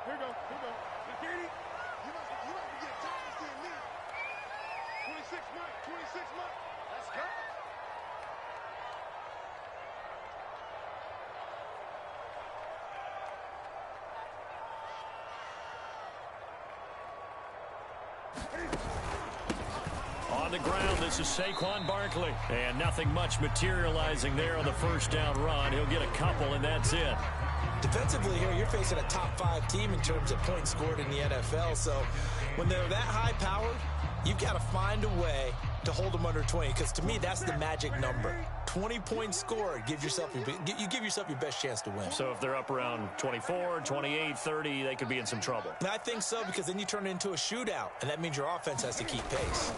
Here go. Now, Katie, you might be getting tired of seeing me. 26 months. Let's go. On the ground, this is Saquon Barkley. And nothing much materializing there on the first down run. He'll get a couple, and that's it. Defensively here, you're facing a top-5 team in terms of points scored in the NFL. So when they're that high-powered, you've got to find a way to hold them under 20. Because to me, that's the magic number. 20 points scored, you give yourself your best chance to win. So if they're up around 24, 28, 30, they could be in some trouble. And I think so, because then you turn it into a shootout, and that means your offense has to keep pace.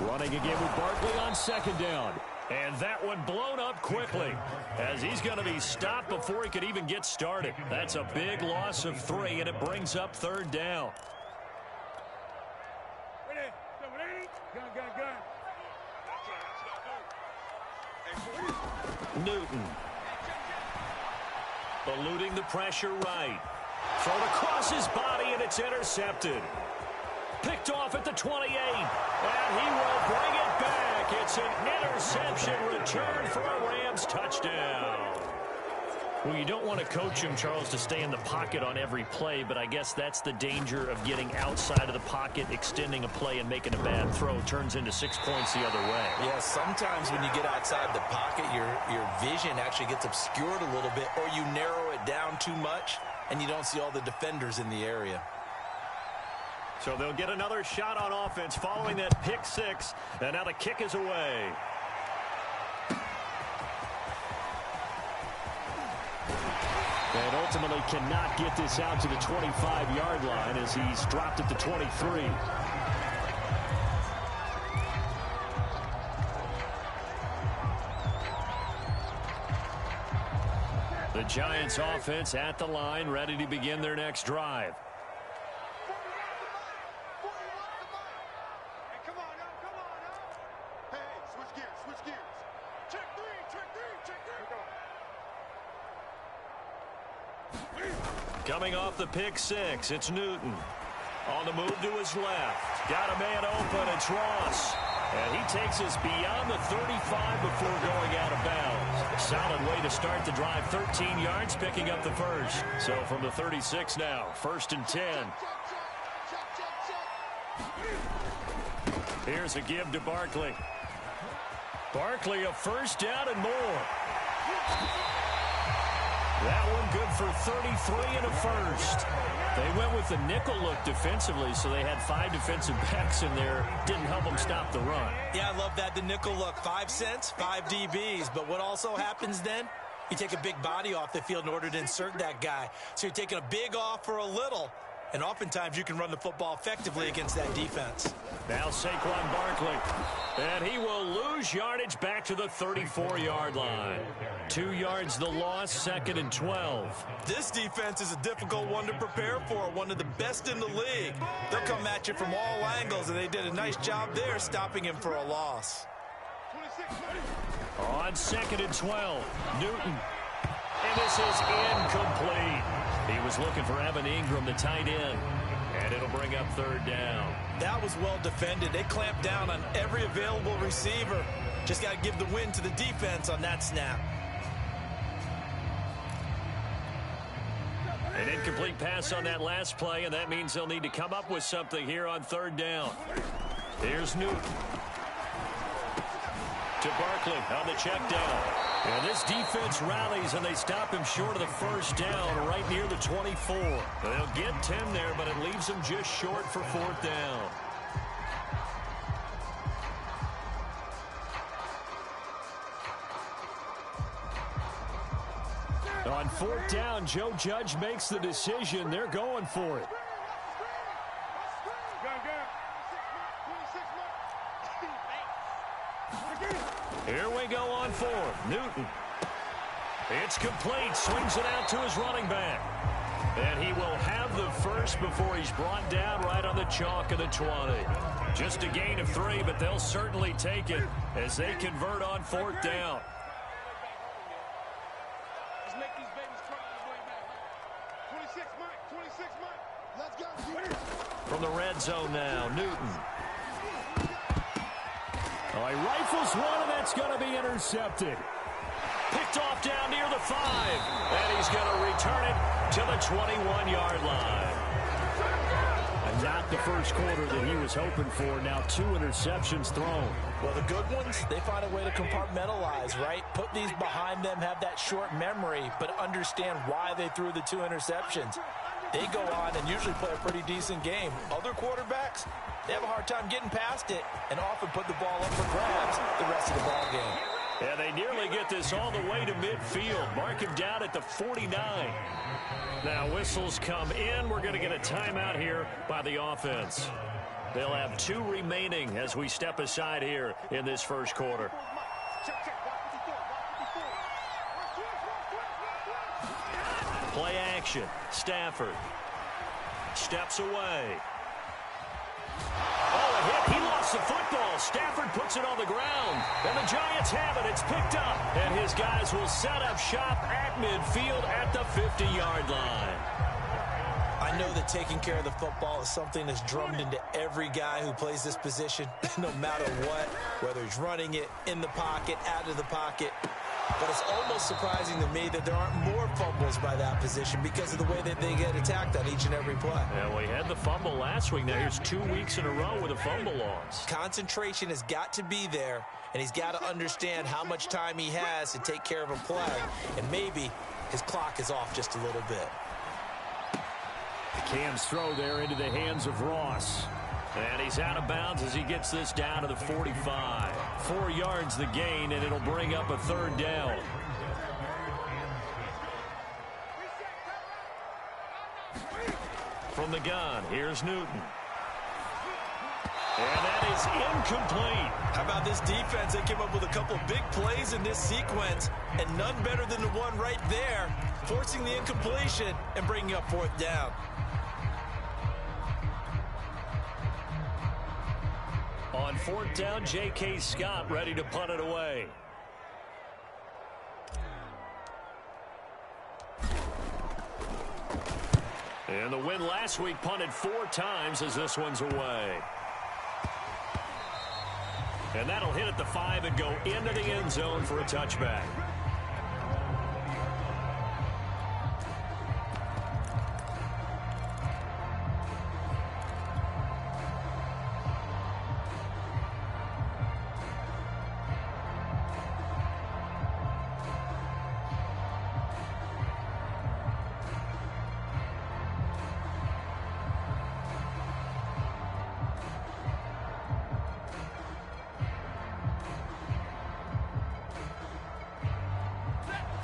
Running again with Barkley on second down. And that one blown up quickly as he's going to be stopped before he could even get started. That's a big loss of 3, and it brings up third down. Newton. Eluding the pressure right. Thrown across his body, and it's intercepted. Picked off at the 28, and he will bring it back. It's an interception return for a Rams touchdown. Well, you don't want to coach him, Charles, to stay in the pocket on every play, but I guess that's the danger of getting outside of the pocket, extending a play, and making a bad throw. Turns into 6 points the other way. Yeah, sometimes when you get outside the pocket, your vision actually gets obscured a little bit, or you narrow it down too much, and you don't see all the defenders in the area. So they'll get another shot on offense following that pick 6, and now the kick is away. And ultimately cannot get this out to the 25-yard line as he's dropped at the 23. The Giants offense at the line, ready to begin their next drive. Coming off the pick 6, it's Newton. On the move to his left. Got a man open, it's Ross. And he takes us beyond the 35 before going out of bounds. Solid way to start the drive. 13 yards, picking up the first. So from the 36 now, 1st and 10. Here's a give to Barkley. Barkley, a first down and more. That one good for 33 and a first. They went with the nickel look defensively, so they had 5 defensive backs in there. Didn't help them stop the run. Yeah, I love that, the nickel look. 5 cents, 5 DBs. But what also happens then? You take a big body off the field in order to insert that guy. So you're taking a big off for a little. And oftentimes you can run the football effectively against that defense. Now Saquon Barkley. And he will lose yardage back to the 34-yard line. 2 yards the loss, 2nd and 12. This defense is a difficult one to prepare for, one of the best in the league. They'll come at you from all angles, and they did a nice job there stopping him for a loss. On 2nd and 12, Newton. And this is incomplete. He was looking for Evan Ingram, the tight end. And it'll bring up 3rd down. That was well defended. They clamped down on every available receiver. Just got to give the win to the defense on that snap. An incomplete pass on that last play, and that means they'll need to come up with something here on 3rd down. Here's Newton. To Barkley on the check down. And this defense rallies, and they stop him short of the 1st down right near the 24. They'll get 10 there, but it leaves them just short for 4th down. On 4th down, Joe Judge makes the decision. They're going for it. Here we go on 4th. Newton. It's complete. Swings it out to his running back. And he will have the first before he's brought down right on the chalk of the 20. Just a gain of 3, but they'll certainly take it as they convert on 4th down. 26 Mike. 26 Mike. Let's go. From the red zone now, Newton. Oh, he rifles one, and that's going to be intercepted. Picked off down near the 5, and he's going to return it to the 21-yard line. And not the first quarter that he was hoping for. Now 2 interceptions thrown. Well, the good ones, they find a way to compartmentalize, right? Put these behind them, have that short memory, but understand why they threw the 2 interceptions. They go on and usually play a pretty decent game. Other quarterbacks, they have a hard time getting past it and often put the ball up for grabs the rest of the ball game. And they nearly get this all the way to midfield. Mark him down at the 49. Now whistles come in. We're going to get a timeout here by the offense. They'll have 2 remaining as we step aside here in this first quarter. Play action. Stafford steps away. Oh, a hit. He lost the football. Stafford puts it on the ground. And the Giants have it. It's picked up. And his guys will set up shop at midfield at the 50-yard line. I know that taking care of the football is something that's drummed into every guy who plays this position, no matter what, whether he's running it, in the pocket, out of the pocket. But it's almost surprising to me that there aren't more fumbles by that position because of the way that they get attacked on each and every play. Yeah, we had the fumble last week. Now here's 2 weeks in a row with a fumble loss. Concentration has got to be there, and he's got to understand how much time he has to take care of a play, and maybe his clock is off just a little bit. Cam's throw there into the hands of Ross. And he's out of bounds as he gets this down to the 45. 4 yards the gain, and it'll bring up a 3rd down. From the gun, here's Newton. And that is incomplete. How about this defense? They came up with a couple of big plays in this sequence, and none better than the one right there, forcing the incompletion and bringing up 4th down. On 4th down, J.K. Scott ready to punt it away. And the win last week punted 4 times as this one's away. And that'll hit at the 5 and go into the end zone for a touchback.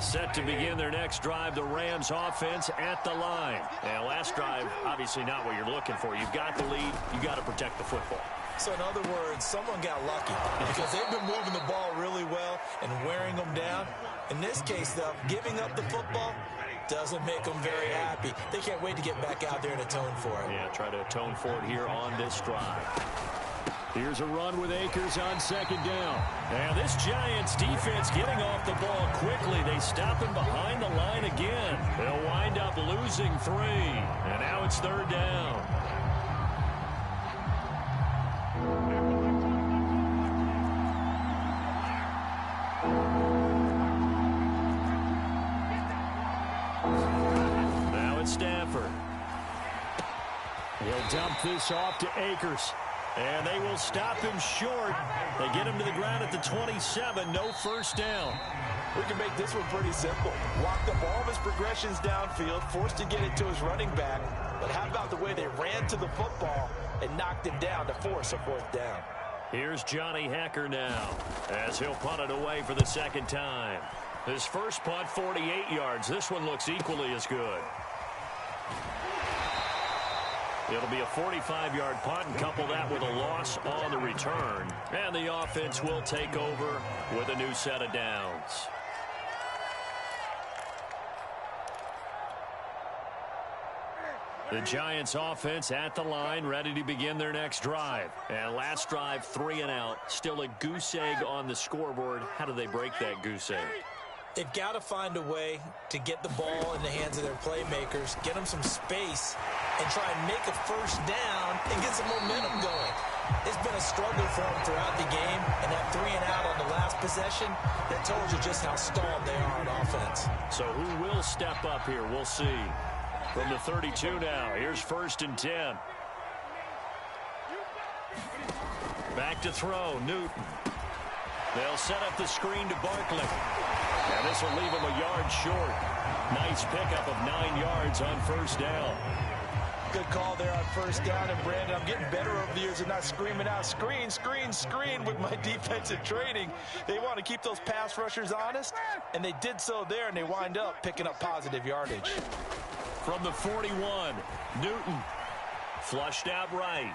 Set to begin their next drive, the Rams offense at the line. And last drive, obviously not what you're looking for. You've got the lead. You've got to protect the football. So in other words, someone got lucky because they've been moving the ball really well and wearing them down. In this case, though, giving up the football doesn't make them very happy. They can't wait to get back out there and atone for it. Yeah, try to atone for it here on this drive. Here's a run with Akers on 2nd down. And this Giants defense getting off the ball quickly. They stop him behind the line again. They'll wind up losing 3. And now it's 3rd down. Now it's Stafford. He'll dump this off to Akers. And they will stop him short. They get him to the ground at the 27. No 1st down. We can make this one pretty simple. Walked up all of his progressions downfield, forced to get it to his running back. But how about the way they ran to the football and knocked him down to force a 4th down? Here's Johnny Hecker now as he'll punt it away for the 2nd time. His first punt, 48 yards. This one looks equally as good. It'll be a 45-yard punt, and couple that with a loss on the return. And the offense will take over with a new set of downs. The Giants offense at the line, ready to begin their next drive. And last drive, 3 and out. Still a goose egg on the scoreboard. How do they break that goose egg? They've got to find a way to get the ball in the hands of their playmakers, get them some space, and try and make a first down and get some momentum going. It's been a struggle for them throughout the game, and that 3 and out on the last possession, that told you just how stalled they are on offense. So who will step up here? We'll see. From the 32 now, here's 1st and 10. Back to throw, Newton. They'll set up the screen to Barkley. And this will leave him a yard short. Nice pickup of 9 yards on 1st down. Good call there on 1st down. And, Brandon, I'm getting better over the years of not screaming out, screen, screen, screen with my defensive training. They want to keep those pass rushers honest, and they did so there, and they wind up picking up positive yardage. From the 41, Newton flushed out right.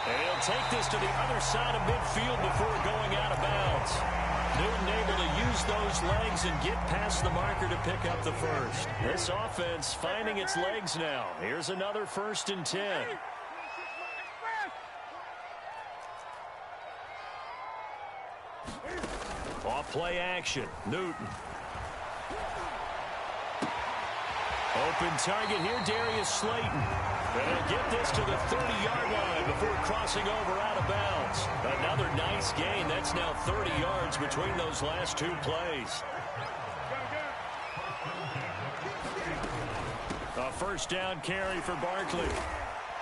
And he'll take this to the other side of midfield before going out of bounds. Newton able to use those legs and get past the marker to pick up the first. This offense finding its legs now. Here's another 1st and 10. Off play action, Newton. Open target here, Darius Slayton. And he'll get this to the 30-yard line before crossing over out of bounds. Another nice gain. That's now 30 yards between those last 2 plays. A 1st down carry for Barkley.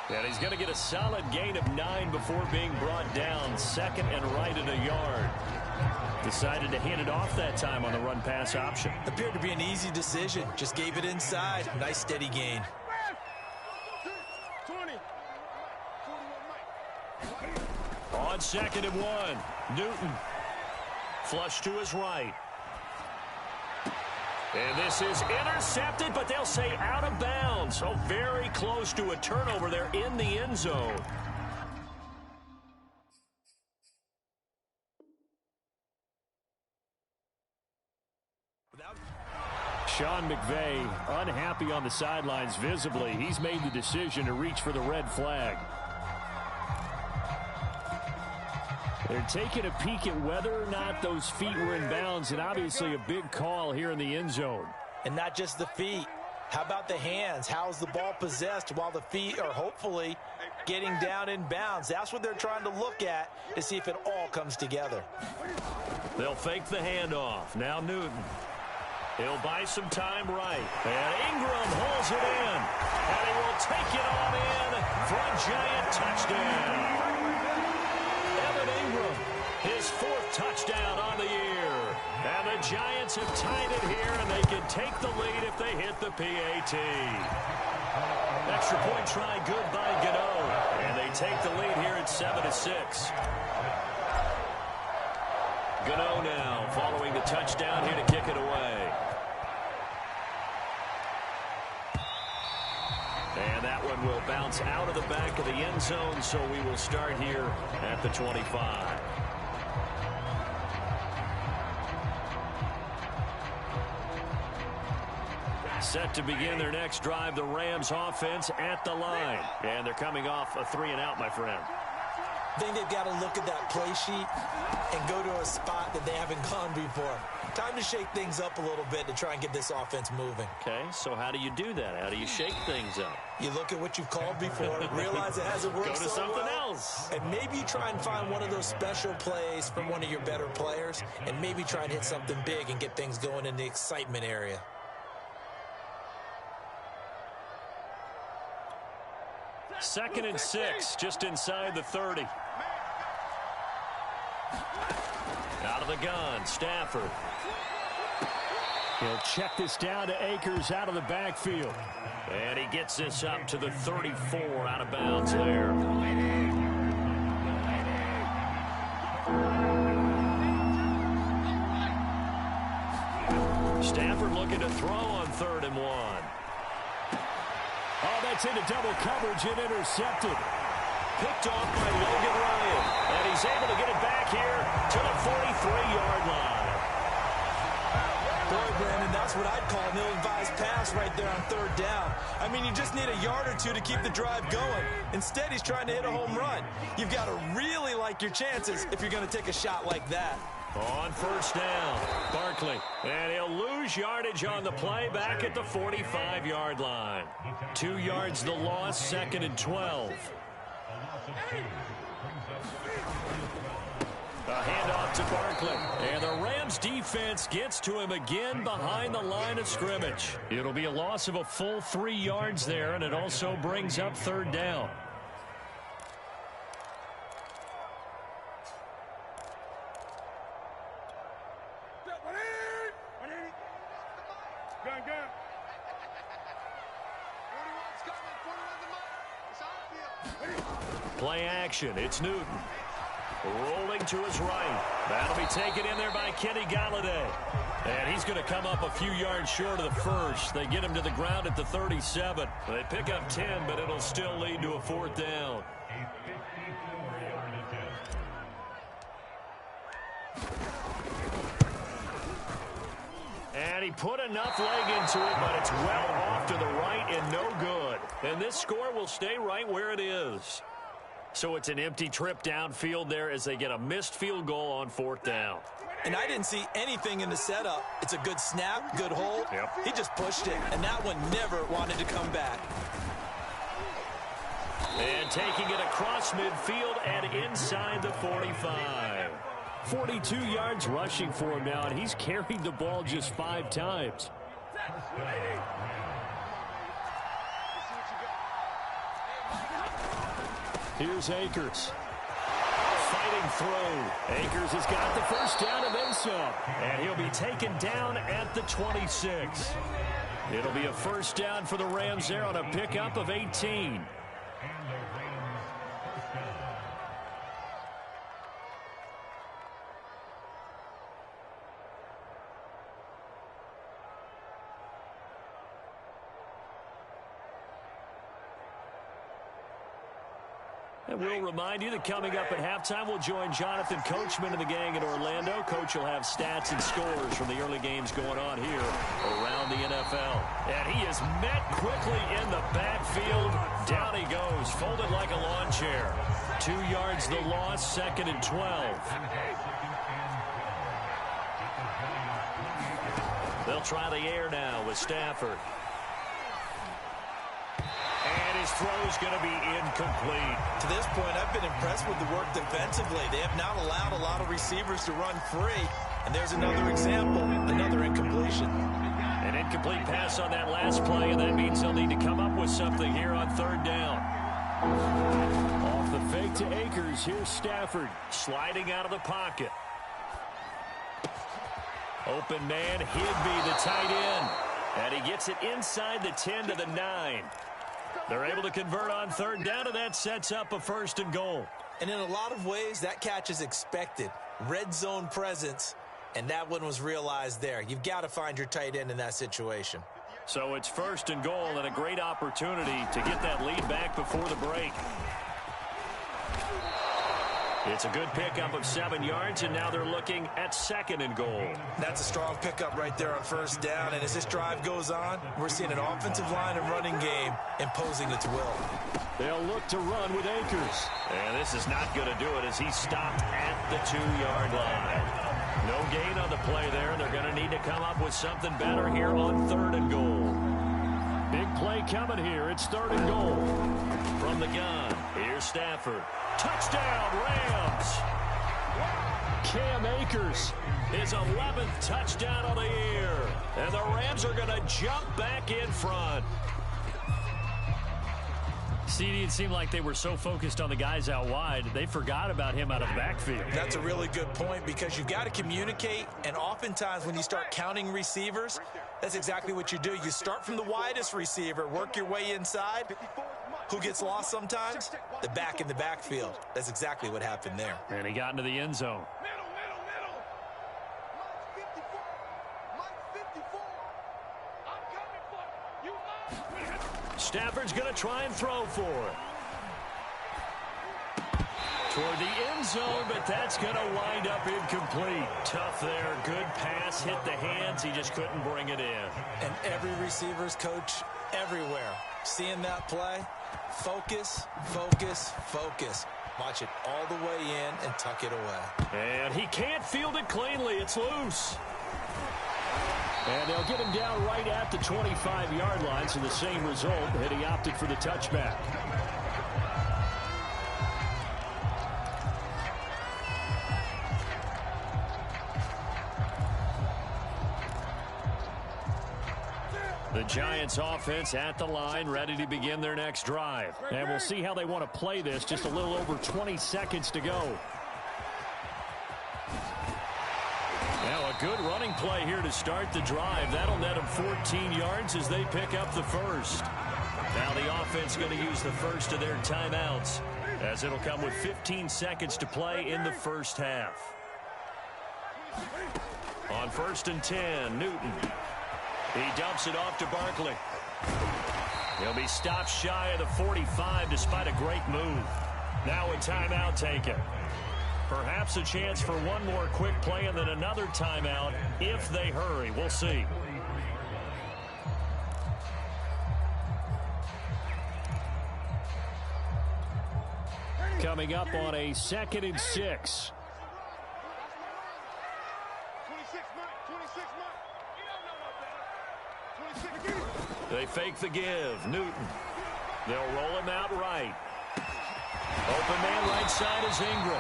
And he's going to get a solid gain of 9 before being brought down. 2nd and right at a yard. Decided to hand it off that time on the run-pass option. Appeared to be an easy decision. Just gave it inside. Nice steady gain. On 2nd and 1, Newton. Flush to his right. And this is intercepted, but they'll say out of bounds. So very close to a turnover there in the end zone. Sean McVay unhappy on the sidelines visibly. He's made the decision to reach for the red flag. They're taking a peek at whether or not those feet were in bounds, and obviously a big call here in the end zone. And not just the feet. How about the hands? How's the ball possessed while the feet are hopefully getting down in bounds? That's what they're trying to look at to see if it all comes together. They'll fake the handoff. Now Newton. He'll buy some time right. And Ingram holds it in. And he will take it on in for a giant touchdown. Evan Ingram, his 4th touchdown on the year. And the Giants have tied it here, and they can take the lead if they hit the PAT. Extra point try good by Gano. And they take the lead here at 7-6. Gano now following the touchdown here to kick it away. And that one will bounce out of the back of the end zone, so we will start here at the 25. Set to begin their next drive, the Rams offense at the line. And they're coming off a 3 and out, my friend. I think they've got to look at that play sheet and go to a spot that they haven't gone before. Time to shake things up a little bit to try and get this offense moving. Okay, so how do you do that? How do you shake things up? You look at what you've called before, realize it hasn't worked Go to so something well, else. and maybe you try and find one of those special plays from one of your better players, and maybe try and hit something big and get things going in the excitement area. Second and 6, just inside the 30. Out of the gun, Stafford. He'll check this down to Akers out of the backfield. And he gets this up to the 34 out of bounds there. Stafford looking to throw on 3rd and 1. Oh, that's into double coverage and intercepted. Picked off by Logan Ryan. And he's able to get it back here to the 43-yard line. Boy, Brandon, that's what I'd call an ill-advised pass right there on 3rd down. I mean, you just need a yard or 2 to keep the drive going. Instead, he's trying to hit a home run. You've got to really like your chances if you're going to take a shot like that. On first down, Barkley. And he'll lose yardage on the play back at the 45-yard line. 2 yards the loss, 2nd and 12. A handoff to Barkley. And the Rams defense gets to him again behind the line of scrimmage. It'll be a loss of a full 3 yards there, and it also brings up 3rd down. Play action. It's Newton. Rolling to his right. That'll be taken in there by Kenny Galladay. And he's going to come up a few yards short of the first. They get him to the ground at the 37. They pick up 10, but it'll still lead to a 4th down. And he put enough leg into it, but it's well off to the right and no good. And this score will stay right where it is. So it's an empty trip downfield there as they get a missed field goal on 4th down. And I didn't see anything in the setup. It's a good snap, good hold. Yep. He just pushed it, and that one never wanted to come back. And taking it across midfield and inside the 45. 42 yards rushing for him now, and he's carried the ball just 5 times. Here's Akers. Fighting through. Akers has got the first down and then some. And he'll be taken down at the 26. It'll be a first down for the Rams there on a pickup of 18. And we'll remind you that coming up at halftime, we'll join Jonathan Coachman and the gang in Orlando. Coach will have stats and scores from the early games going on here around the NFL. And he is met quickly in the backfield. Down he goes, folded like a lawn chair. 2 yards the loss, 2nd and 12. They'll try the air now with Stafford. And his throw is going to be incomplete. To this point, I've been impressed with the work defensively. They have not allowed a lot of receivers to run free. And there's another example, another incompletion. An incomplete pass on that last play, and that means they'll need to come up with something here on 3rd down. Off the fake to Akers, here's Stafford sliding out of the pocket. Open man, Higby, the tight end. And he gets it inside the 10 to the 9. They're able to convert on 3rd down, and that sets up a 1st and goal. And in a lot of ways, that catch is expected. Red zone presence, and that one was realized there. You've got to find your tight end in that situation. So it's 1st and goal, and a great opportunity to get that lead back before the break. It's a good pickup of 7 yards, and now they're looking at 2nd and goal. That's a strong pickup right there on 1st down, and as this drive goes on, we're seeing an offensive line and running game imposing its will. They'll look to run with Akers. And this is not going to do it as he's stopped at the 2-yard line. No gain on the play there, and they're going to need to come up with something better here on 3rd and goal. Big play coming here. It's 3rd and goal. From the gun, here's Stafford. Touchdown, Rams! Cam Akers, his 11th touchdown of the year. And the Rams are going to jump back in front. CD, it seemed like they were so focused on the guys out wide, they forgot about him out of the backfield. That's a really good point because you've got to communicate, and oftentimes when you start counting receivers, that's exactly what you do. You start from the widest receiver, work your way inside. Who gets lost sometimes? The back in the backfield. That's exactly what happened there. And he got into the end zone. Stafford's going to try and throw for it. Toward the end zone, but that's going to wind up incomplete. Tough there. Good pass. Hit the hands. He just couldn't bring it in. And every receiver's coach everywhere seeing that play. Focus, focus, focus. Watch it all the way in and tuck it away. And he can't field it cleanly. It's loose. And they'll get him down right at the 25-yard line, so the same result, and he opted for the touchback. The Giants offense at the line, ready to begin their next drive. And we'll see how they want to play this. Just a little over 20 seconds to go. Now a good running play here to start the drive. That'll net them 14 yards as they pick up the first. Now the offense going to use the first of their timeouts, as it'll come with 15 seconds to play in the first half. On 1st and 10, Newton. He dumps it off to Barkley. He'll be stopped shy of the 45 despite a great move. Now a timeout taken. Perhaps a chance for one more quick play and then another timeout if they hurry. We'll see. Coming up on a 2nd and 6. They fake the give. Newton. They'll roll him out right. Open man right side is Ingram.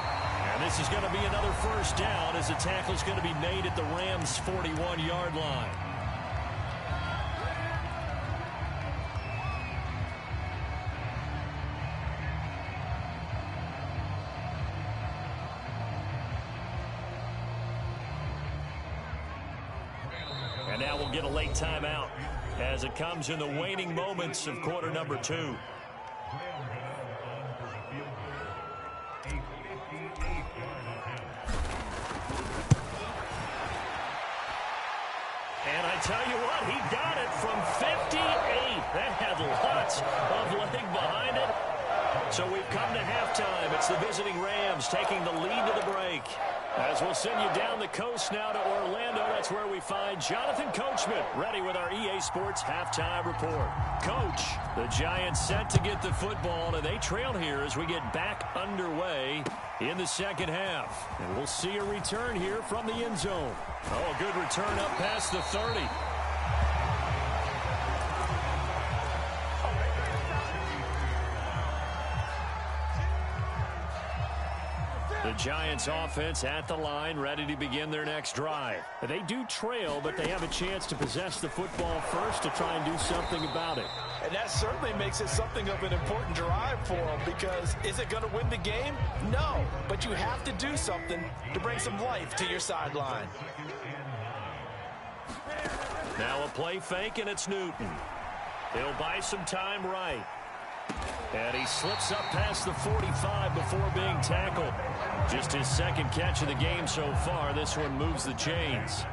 And this is going to be another first down as the tackle's going to be made at the Rams' 41-yard line. And now we'll get a late timeout as it comes in the waning moments of quarter number 2. And I tell you what, he got it from 58. That had lots of leg behind it. So we've come to halftime. It's the visiting Rams taking the lead to the break. As we'll send you down the coast now to Orlando, that's where we find Jonathan Coachman ready with our EA Sports halftime report. Coach, the Giants set to get the football, and they trail here as we get back underway in the second half. And we'll see a return here from the end zone. Oh, a good return up past the 30. The Giants offense at the line, ready to begin their next drive. They do trail, but they have a chance to possess the football first to try and do something about it. And that certainly makes it something of an important drive for them, because is it going to win the game? No, but you have to do something to bring some life to your sideline. Now a play fake, and it's Newton. He'll buy some time right. And he slips up past the 45 before being tackled. Just his second catch of the game so far. This one moves the chains.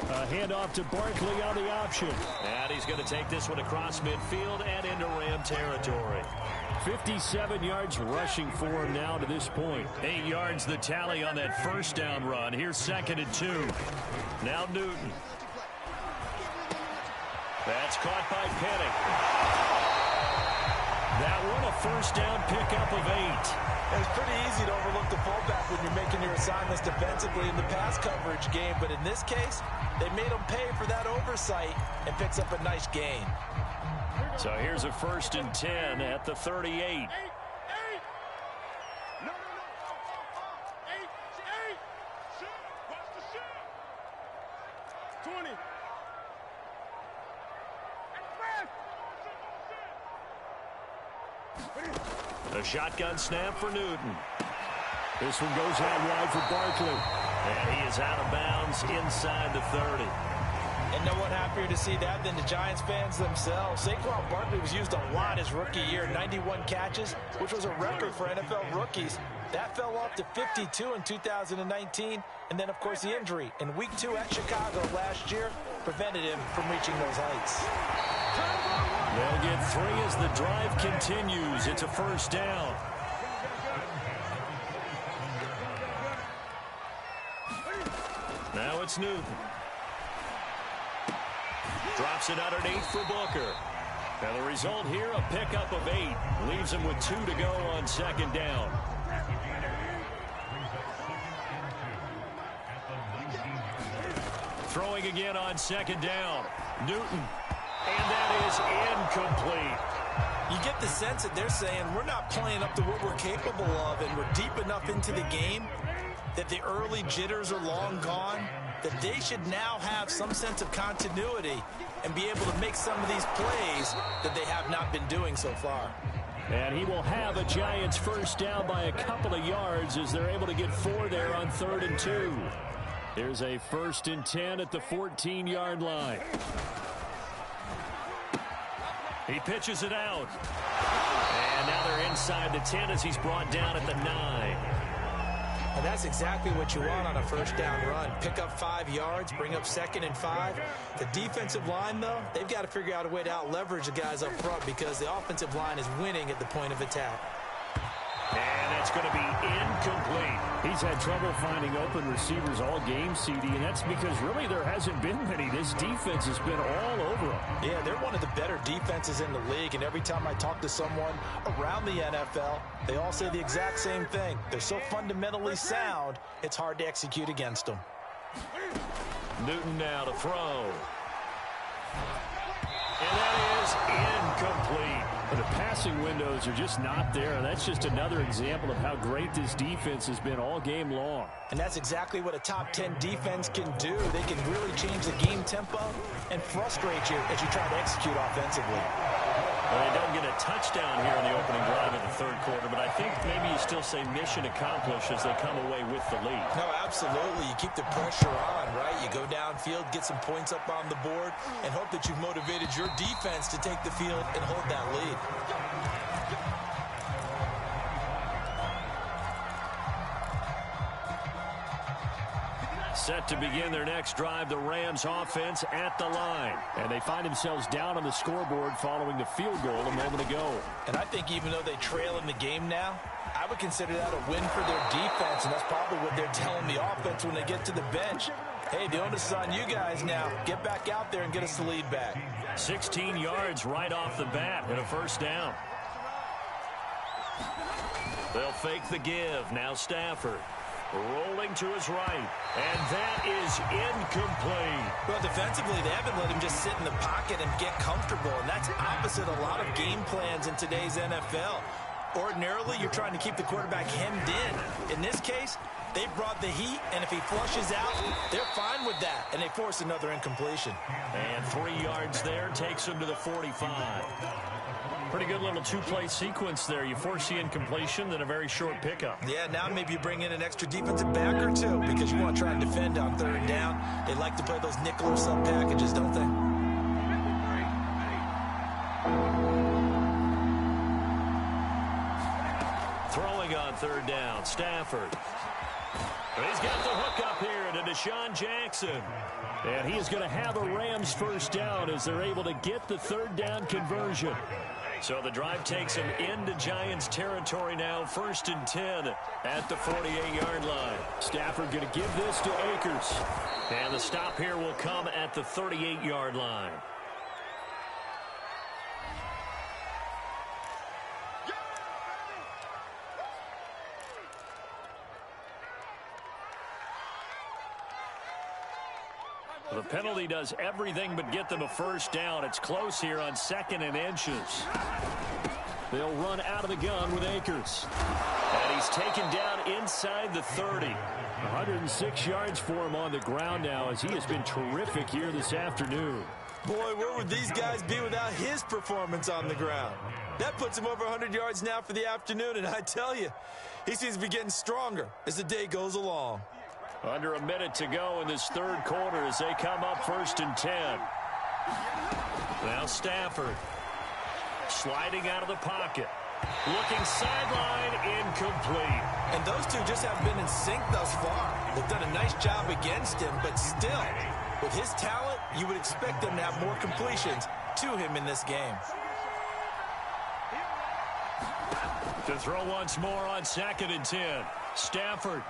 A handoff to Barkley on the option. And he's going to take this one across midfield and into Ram territory. 57 yards rushing for him now to this point. 8 yards the tally on that first down run. Here's 2nd and 2. Now Newton. That's caught by Penning. That one a first down pickup of 8. It's pretty easy to overlook the fullback when you're making your assignments defensively in the pass coverage game, but in this case, they made him pay for that oversight and picks up a nice gain. So here's a 1st and 10 at the 38. A shotgun snap for Newton. This one goes out wide for Barkley. And he is out of bounds inside the 30. And no one happier to see that than the Giants fans themselves. Saquon Barkley was used a lot his rookie year, 91 catches, which was a record for NFL rookies. That fell off to 52 in 2019. And then, of course, the injury in Week 2 at Chicago last year prevented him from reaching those heights. They'll get 3 as the drive continues. It's a first down. Now it's Newton. Drops it underneath for Booker. And the result here, a pickup of 8. Leaves him with 2 to go on second down. Throwing again on second down. Newton. And that is incomplete. You get the sense that they're saying we're not playing up to what we're capable of, and we're deep enough into the game that the early jitters are long gone, that they should now have some sense of continuity and be able to make some of these plays that they have not been doing so far. And he will have a Giants first down by a couple of yards as they're able to get 4 there on 3rd and 2. Here's a 1st and 10 at the 14-yard line. He pitches it out. And now they're inside the 10 as he's brought down at the 9. And that's exactly what you want on a first down run. Pick up 5 yards, bring up 2nd and 5. The defensive line, though, they've got to figure out a way to out-leverage the guys up front because the offensive line is winning at the point of attack. And it's going to be incomplete. He's had trouble finding open receivers all game, CD, and that's because really there hasn't been many. This defense has been all over them. Yeah, they're one of the better defenses in the league, and every time I talk to someone around the NFL, they all say the exact same thing. They're so fundamentally sound, it's hard to execute against them. Newton now to throw. And that is incomplete. But the passing windows are just not there. That's just another example of how great this defense has been all game long. And that's exactly what a top 10 defense can do. They can really change the game tempo and frustrate you as you try to execute offensively. Well, they don't get a touchdown here in the opening drive of the 3rd quarter, but I think maybe you still say mission accomplished as they come away with the lead. No, absolutely. You keep the pressure on, right? You go downfield, get some points up on the board, and hope that you've motivated your defense to take the field and hold that lead. Set to begin their next drive, the Rams offense at the line. And they find themselves down on the scoreboard following the field goal a moment ago. And I think even though they trail in the game now, I would consider that a win for their defense, and that's probably what they're telling the offense when they get to the bench. Hey, the onus is on you guys now. Get back out there and get us the lead back. 16 yards right off the bat and a first down. They'll fake the give. Now Stafford. Rolling to his right. And that is incomplete. Well, defensively, they haven't let him just sit in the pocket and get comfortable. And that's opposite a lot of game plans in today's NFL. Ordinarily, you're trying to keep the quarterback hemmed in. In this case, they brought the heat, and if he flushes out, they're fine with that. And they force another incompletion. And 3 yards there takes him to the 45. Pretty good little 2-play sequence there. You force the incompletion, then a very short pickup. Yeah, now maybe you bring in an extra defensive back or two because you want to try and defend on 3rd down. They like to play those nickel or sub packages, don't they? Throwing on 3rd down, Stafford. He's got the hook up here to Deshaun Jackson. And he is going to have a Rams first down as they're able to get the 3rd down conversion. So the drive takes him into Giants territory now, 1st and 10 at the 48-yard line. Stafford going to give this to Akers. And the stop here will come at the 38-yard line. The penalty does everything but get them a first down. It's close here on 2nd and inches. They'll run out of the gun with Akers. And he's taken down inside the 30. 106 yards for him on the ground now as he has been terrific here this afternoon. Boy, where would these guys be without his performance on the ground? That puts him over 100 yards now for the afternoon, and I tell you, he seems to be getting stronger as the day goes along. Under a minute to go in this 3rd quarter as they come up 1st and 10. Now Stafford sliding out of the pocket. Looking sideline, incomplete. And those two just haven't been in sync thus far. They've done a nice job against him, but still, with his talent, you would expect them to have more completions to him in this game. To throw once more on 2nd and 10. Stafford.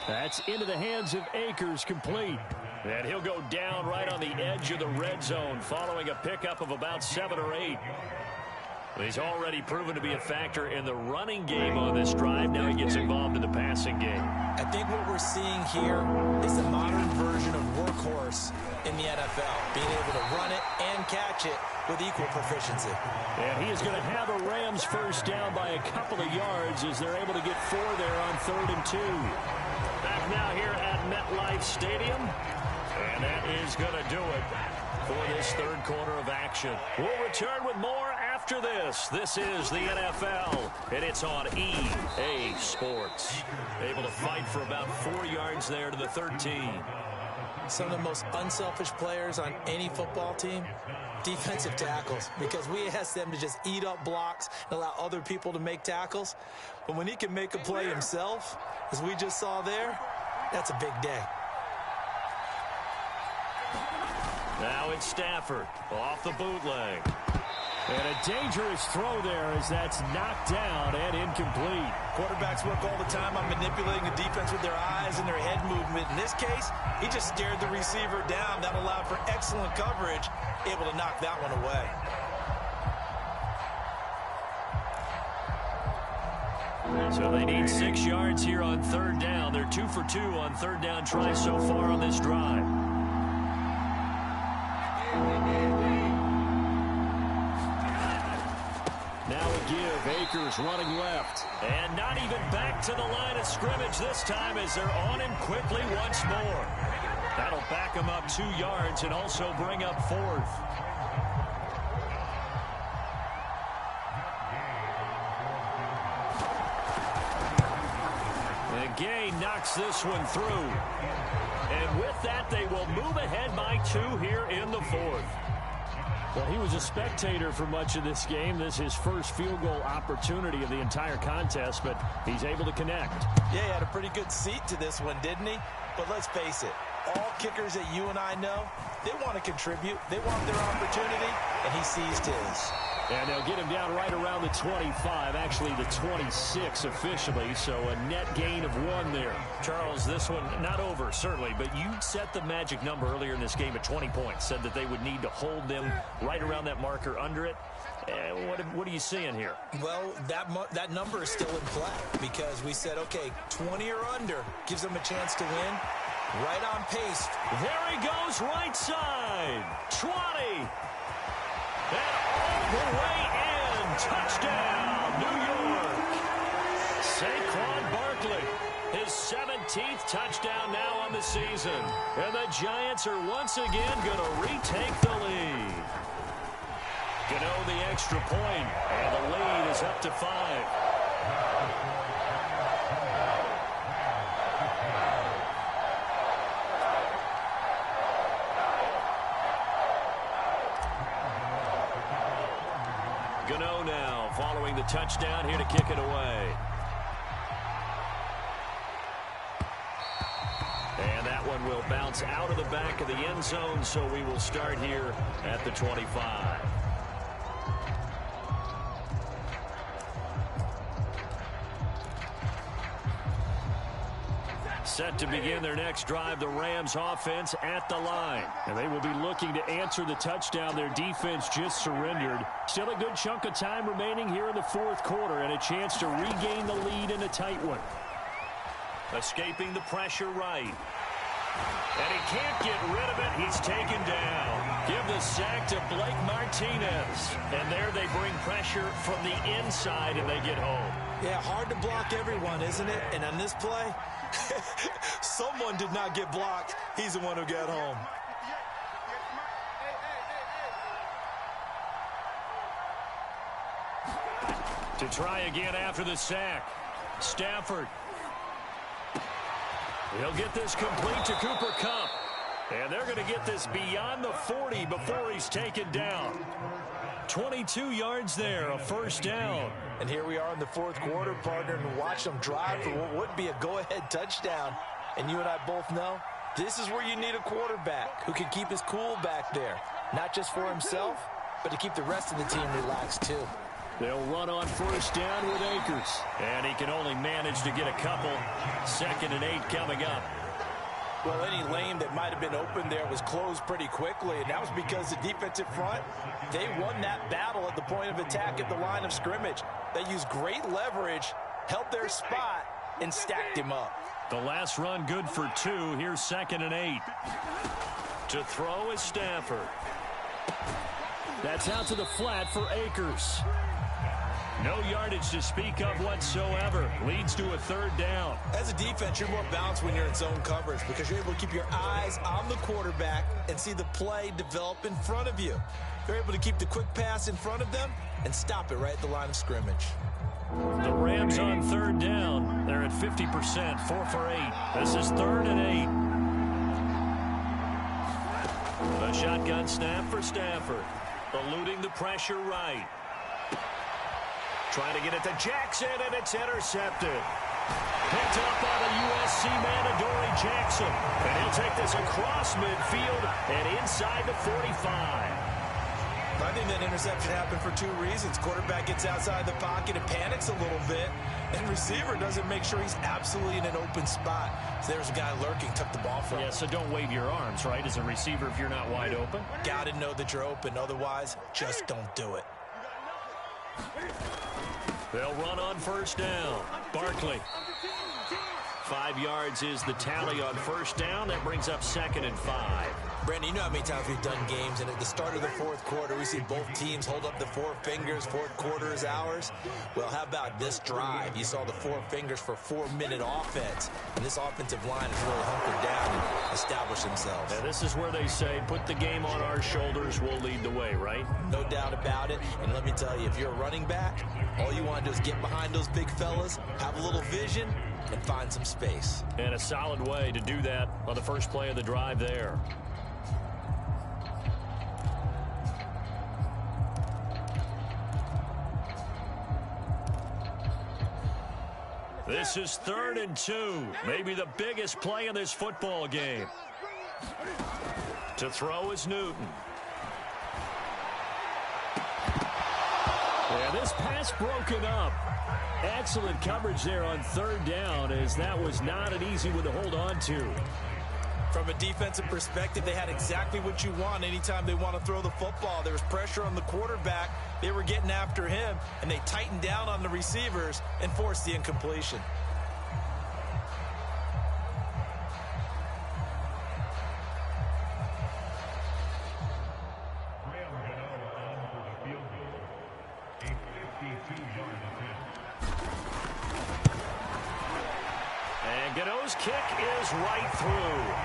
That's into the hands of Akers, complete. And he'll go down right on the edge of the red zone following a pickup of about 7 or 8. He's already proven to be a factor in the running game on this drive. Now he gets involved in the passing game. I think what we're seeing here is the modern version of workhorse in the NFL, being able to run it and catch it with equal proficiency. And he is going to have a Rams first down by a couple of yards as they're able to get 4 there on 3rd and 2. Back now here at MetLife Stadium. And that is going to do it for this third quarter of action. We'll return with more after this. This is the NFL, and it's on EA Sports. Able to fight for about 4 yards there to the 13. Some of the most unselfish players on any football team, defensive tackles, because we ask them to just eat up blocks and allow other people to make tackles. But when he can make a play himself, as we just saw there, that's a big day. Now it's Stafford off the bootleg. And a dangerous throw there as that's knocked down and incomplete. Quarterbacks work all the time on manipulating the defense with their eyes and their head movement. In this case, he just stared the receiver down. That allowed for excellent coverage, able to knock that one away. So they need 6 yards here on 3rd down. They're 2 for 2 on 3rd down tries so far on this drive. Now a give. Akers running left. And not even back to the line of scrimmage this time as they're on him quickly once more. That'll back him up 2 yards and also bring up 4th. And Gay knocks this one through. And with that, they will move ahead by 2 here in the 4th. Well, he was a spectator for much of this game. This is his first field goal opportunity of the entire contest, but he's able to connect. Yeah, he had a pretty good seat to this one, didn't he? But let's face it, all kickers that you and I know, they want to contribute. They want their opportunity, and he seized his. And they'll get him down right around the 25, actually the 26 officially, so a net gain of 1 there. Charles, this one not over, certainly, but you set the magic number earlier in this game at 20 points, said that they would need to hold them right around that marker under it. What are you seeing here? Well, that number is still in play because we said, okay, 20 or under gives them a chance to win. Right on pace. There he goes, right side. 20. And all the way in. Touchdown, New York. Saquon Barkley, his 17th touchdown now on the season. And the Giants are once again going to retake the lead. Gano the extra point, and the lead is up to 5. Gano now following the touchdown here to kick it away. And that one will bounce out of the back of the end zone, so we will start here at the 25. Set to begin their next drive, the Rams offense at the line. And they will be looking to answer the touchdown their defense just surrendered. Still a good chunk of time remaining here in the 4th quarter and a chance to regain the lead in a tight one. Escaping the pressure right. And he can't get rid of it. He's taken down. Give the sack to Blake Martinez. And there they bring pressure from the inside and they get home. Yeah, hard to block everyone, isn't it? And on this play, someone did not get blocked. He's the one who got home. To try again after the sack. Stafford. He'll get this complete to Cooper Kupp. And they're going to get this beyond the 40 before he's taken down. 22 yards there, a first down. And here we are in the 4th quarter, partner, and watch them drive for what would be a go-ahead touchdown. And you and I both know this is where you need a quarterback who can keep his cool back there. Not just for himself, but to keep the rest of the team relaxed too. They'll run on first down with Akers. And he can only manage to get a couple. 2nd and 8 coming up. Well, any lane that might have been open there was closed pretty quickly, and that was because the defensive front, they won that battle at the point of attack at the line of scrimmage. They used great leverage, held their spot, and stacked him up. The last run good for 2. Here's 2nd and 8. To throw is Stafford. That's out to the flat for Akers. No yardage to speak of whatsoever. Leads to a 3rd down. As a defense, you're more balanced when you're in zone coverage because you're able to keep your eyes on the quarterback and see the play develop in front of you. You're able to keep the quick pass in front of them and stop it right at the line of scrimmage. The Rams on 3rd down. They're at 50%, 4 for 8. This is 3rd and 8. A shotgun snap for Stafford. Eluding the pressure right. Trying to get it to Jackson, and it's intercepted. Picked up by the USC man, Adoree Jackson. And he'll take this across midfield and inside the 45. I think that interception happened for 2 reasons. Quarterback gets outside the pocket and panics a little bit, and receiver doesn't make sure he's absolutely in an open spot. So there's a guy lurking, took the ball from him. Yeah, so don't wave your arms, right, as a receiver if you're not wide open. Got to know that you're open. Otherwise, just don't do it. They'll run on 1st down. Barkley. 5 yards is the tally on 1st down. That brings up 2nd and 5. Brandon, you know how many times we've done games, and at the start of the 4th quarter, we see both teams hold up the 4 fingers, 4th quarter is ours. Well, how about this drive? You saw the 4 fingers for 4-minute offense, and this offensive line has really hunkered down and established themselves. Yeah, this is where they say, put the game on our shoulders, we'll lead the way, right? No doubt about it, and let me tell you, if you're a running back, all you want to do is get behind those big fellas, have a little vision, and find some space. And a solid way to do that on the first play of the drive there. This is 3rd and 2. Maybe the biggest play in this football game. To throw is Newton. Yeah, this pass broken up. Excellent coverage there on 3rd down, as that was not an easy one to hold on to. From a defensive perspective, they had exactly what you want anytime they want to throw the football. There was pressure on the quarterback. They were getting after him, and they tightened down on the receivers and forced the incompletion. And Gano's kick is right through.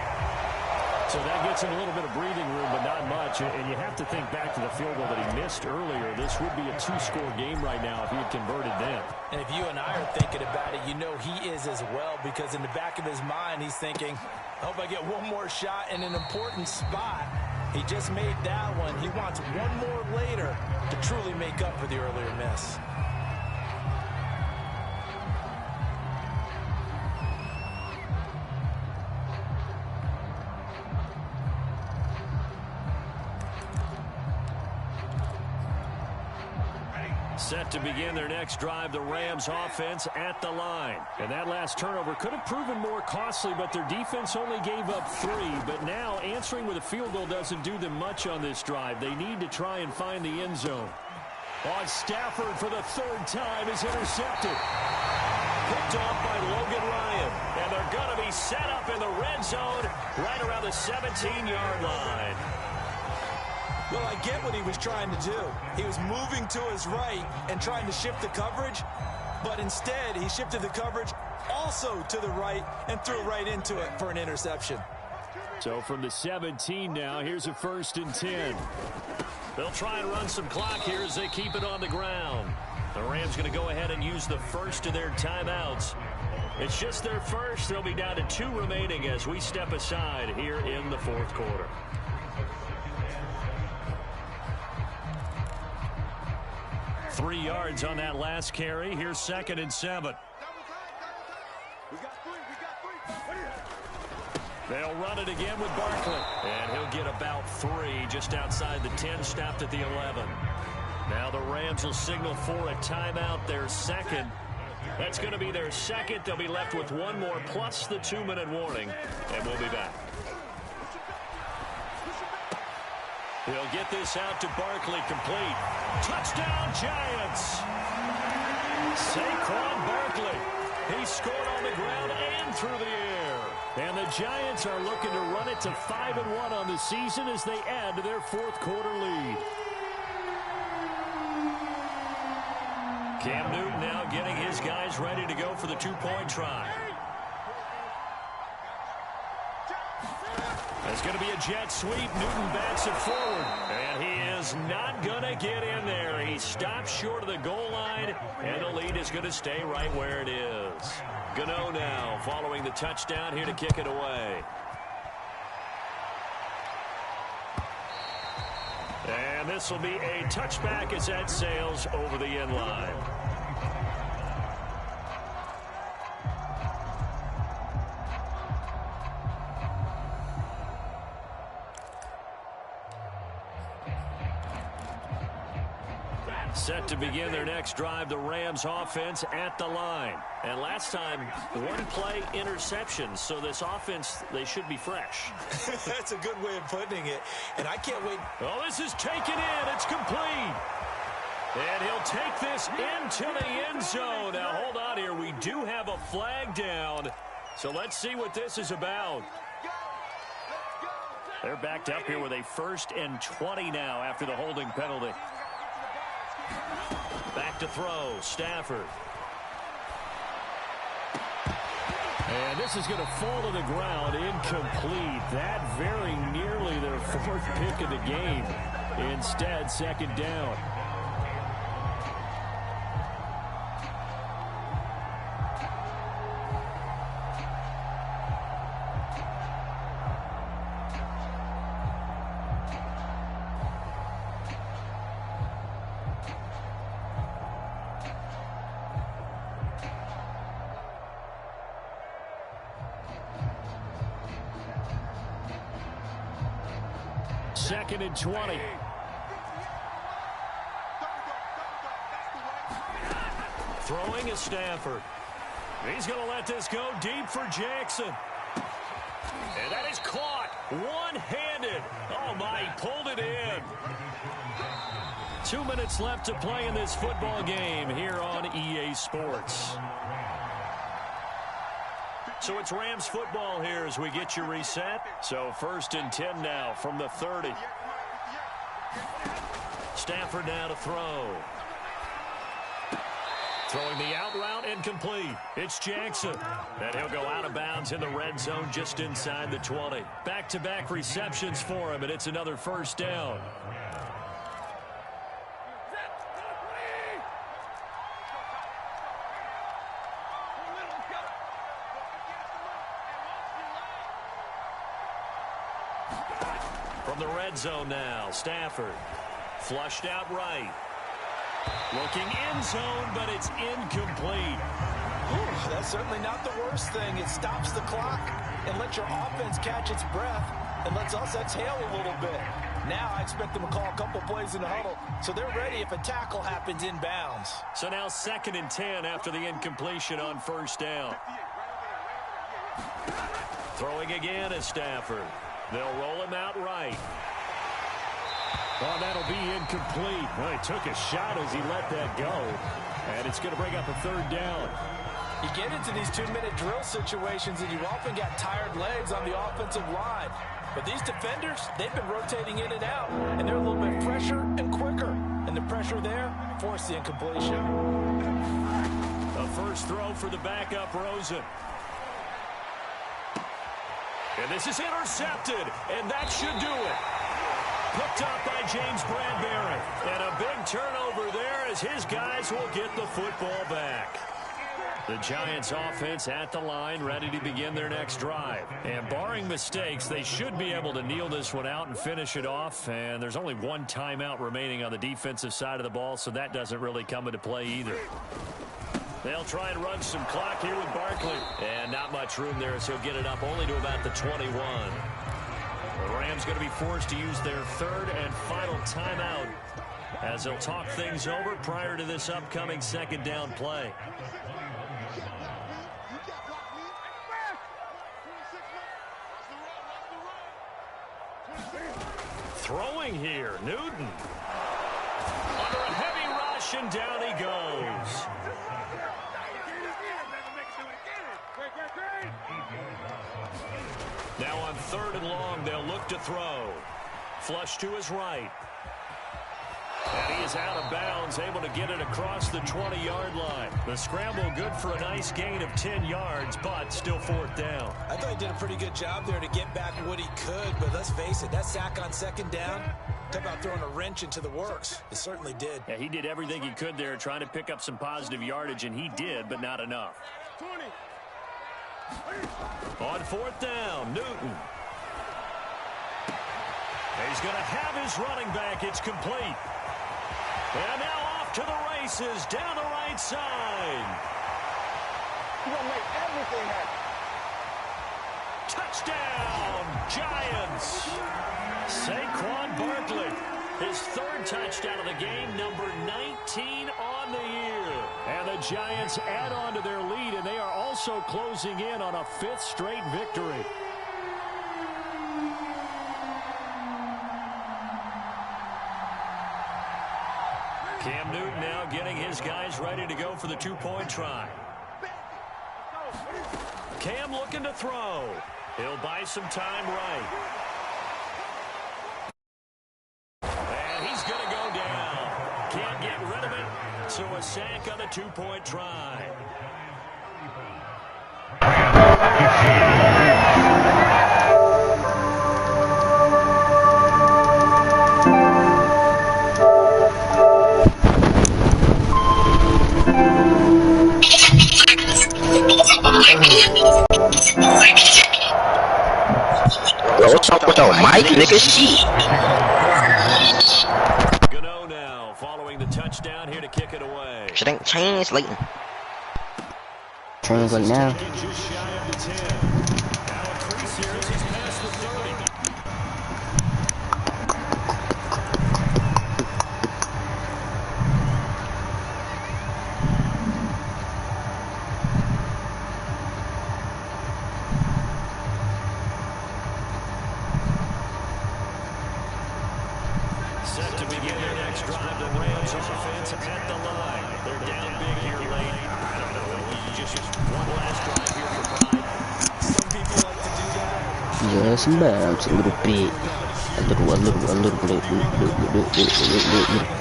So that gets him a little bit of breathing room, but not much. And you have to think back to the field goal that he missed earlier. This would be a 2-score game right now if he had converted then. And if you and I are thinking about it, you know he is as well, because in the back of his mind, he's thinking, I hope I get one more shot in an important spot. He just made that one. He wants one more later to truly make up for the earlier miss. Set to begin their next drive, the Rams offense at the line. And that last turnover could have proven more costly, but their defense only gave up 3. But now answering with a field goal doesn't do them much on this drive. They need to try and find the end zone. On Stafford for the 3rd time is intercepted. Picked off by Logan Ryan. And they're going to be set up in the red zone right around the 17-yard line. Well, I get what he was trying to do. He was moving to his right and trying to shift the coverage, but instead he shifted the coverage also to the right and threw right into it for an interception. So from the 17 now, here's a 1st and 10. They'll try and run some clock here as they keep it on the ground. The Rams going to go ahead and use the first of their timeouts. It's just their first. They'll be down to 2 remaining as we step aside here in the 4th quarter. 3 yards on that last carry. Here's 2nd and 7. They'll run it again with Barkley. And he'll get about 3 just outside the 10, stopped at the 11. Now the Rams will signal for a timeout, their second. That's going to be their second. They'll be left with one more plus the 2-minute warning, and we'll be back. He'll get this out to Barkley, complete. Touchdown, Giants! Saquon Barkley. He scored on the ground and through the air. And the Giants are looking to run it to 5-1 on the season as they add to their fourth quarter lead. Cam Newton now getting his guys ready to go for the two-point try. It's going to be a jet sweep. Newton backs it forward. And he is not going to get in there. He stops short of the goal line, and the lead is going to stay right where it is. Gano now following the touchdown here to kick it away. And this will be a touchback as that sails over the end line. Set to begin their next drive, the Rams offense at the line. And last time, one play interception. So this offense, they should be fresh. That's a good way of putting it. And I can't wait. Oh, this is taken in. It's complete. And he'll take this into the end zone. Now, hold on here. We do have a flag down. So let's see what this is about. They're backed up here with a 1st and 20 now after the holding penalty. Back to throw, Stafford. And this is going to fall to the ground, incomplete. That very nearly their 4th pick of the game. Instead, 2nd down. Second and 20. Throwing is Stafford. He's going to let this go deep for Jackson. And that is caught one-handed. Oh, my, he pulled it in. 2 minutes left to play in this football game here on EA Sports. So it's Rams football here as we get you reset. So 1st and 10 now from the 30. Stafford now to throw. Throwing the out route incomplete. It's Jackson. And he'll go out of bounds in the red zone just inside the 20. Back-to-back receptions for him, and it's another 1st down. From the red zone now, Stafford. Flushed out right. Looking end zone, but it's incomplete. Ooh, that's certainly not the worst thing. It stops the clock and lets your offense catch its breath and lets us exhale a little bit. Now I expect them to call a couple plays in the huddle, so they're ready if a tackle happens inbounds. So now 2nd and 10 after the incompletion on 1st down. Throwing again is Stafford. They'll roll him out right. Oh, that'll be incomplete. Well, he took a shot as he let that go. And it's going to bring up a 3rd down. You get into these 2-minute drill situations and you often got tired legs on the offensive line. But these defenders, they've been rotating in and out. And they're a little bit fresher and quicker. And the pressure there forced the incompletion. A first throw for the backup Rosen. And this is intercepted. And that should do it. Picked up by James Bradbury. And a big turnover there as his guys will get the football back. The Giants offense at the line, ready to begin their next drive. And barring mistakes, they should be able to kneel this one out and finish it off. And there's only one timeout remaining on the defensive side of the ball, so that doesn't really come into play either. They'll try and run some clock here with Barkley. And not much room there, so he'll get it up only to about the 21. The Rams going to be forced to use their 3rd and final timeout as they'll talk things over prior to this upcoming 2nd down play. Throwing here, Newton. Under a heavy rush, and down he goes. Now on 3rd and long, they'll look to throw. Flush to his right. And he is out of bounds, able to get it across the 20-yard line. The scramble good for a nice gain of 10 yards, but still 4th down. I thought he did a pretty good job there to get back what he could, but let's face it, that sack on 2nd down, talk about throwing a wrench into the works. It certainly did. Yeah, he did everything he could there, trying to pick up some positive yardage, and he did, but not enough. 20. On 4th down, Newton. He's going to have his running back. It's complete. And now off to the races, down the right side. You're going to make everything happen. Touchdown, Giants. Saquon Barkley, his 3rd touchdown of the game, number 19 on the year. And the Giants add on to their lead, and they are also closing in on a 5th straight victory. Cam Newton now getting his guys ready to go for the 2-point try. Cam looking to throw. He'll buy some time right. And he's going to go down. Can't get rid of it, so a sack on the 2-point try. What's up with your mic, nigga? Shit. Gano now, following the touchdown here to kick it away. Shit ain't translating. Translate now. Just shy of the 10. Now in 3 series, he's past the 30. Set to begin their next drive. The Rams offense at the line. They're down big here late. I don't know. Just one last drive here for pride. Some people like to do that. Yes, bounce a little bit. A little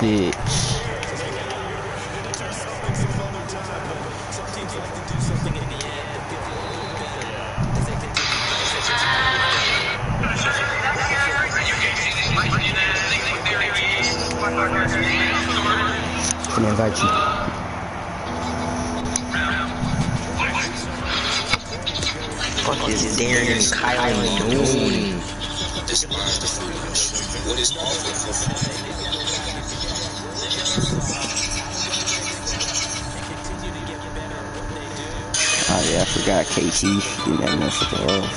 bit. Some teams like to do something in the end that gives you a little bit as they continue Can I invite you? Fuck is Darren and Kylie doing? What is awful? Oh yeah, I forgot KT. You never know for the world.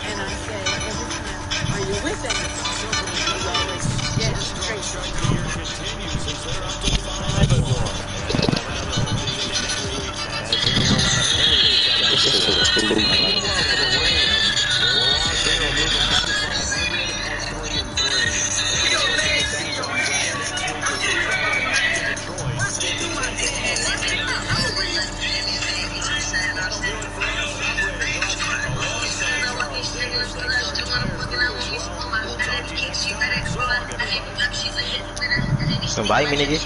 And I say every time, are you with them? Yes, Invite me, nigga.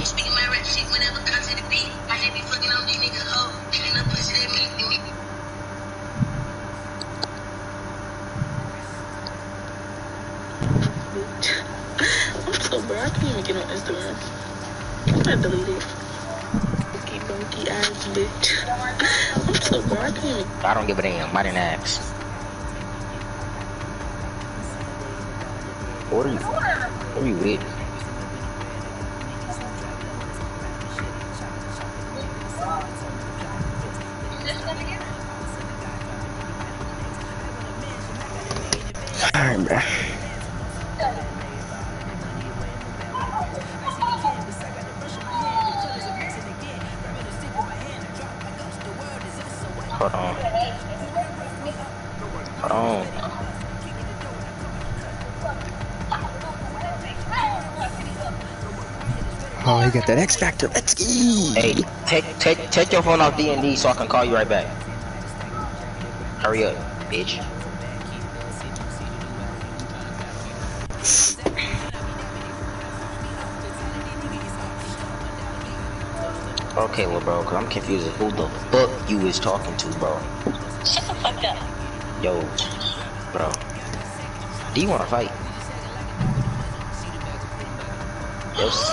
I'm so bro, I can't even get on Instagram. I'm gonna delete it. Funky ass bitch. I'm so bro, I can't even. I don't give a damn. I didn't ask. What are you with? Alright, bro. Hold on. Hold on. Oh, he got that X Factor. Let's go. Hey, take your phone off D&D so I can call you right back. Hurry up, bitch. Okay, little bro, cause I'm confused as who the fuck you is talking to, bro. Shut the fuck up. Yo, bro. Do you wanna fight? Yes.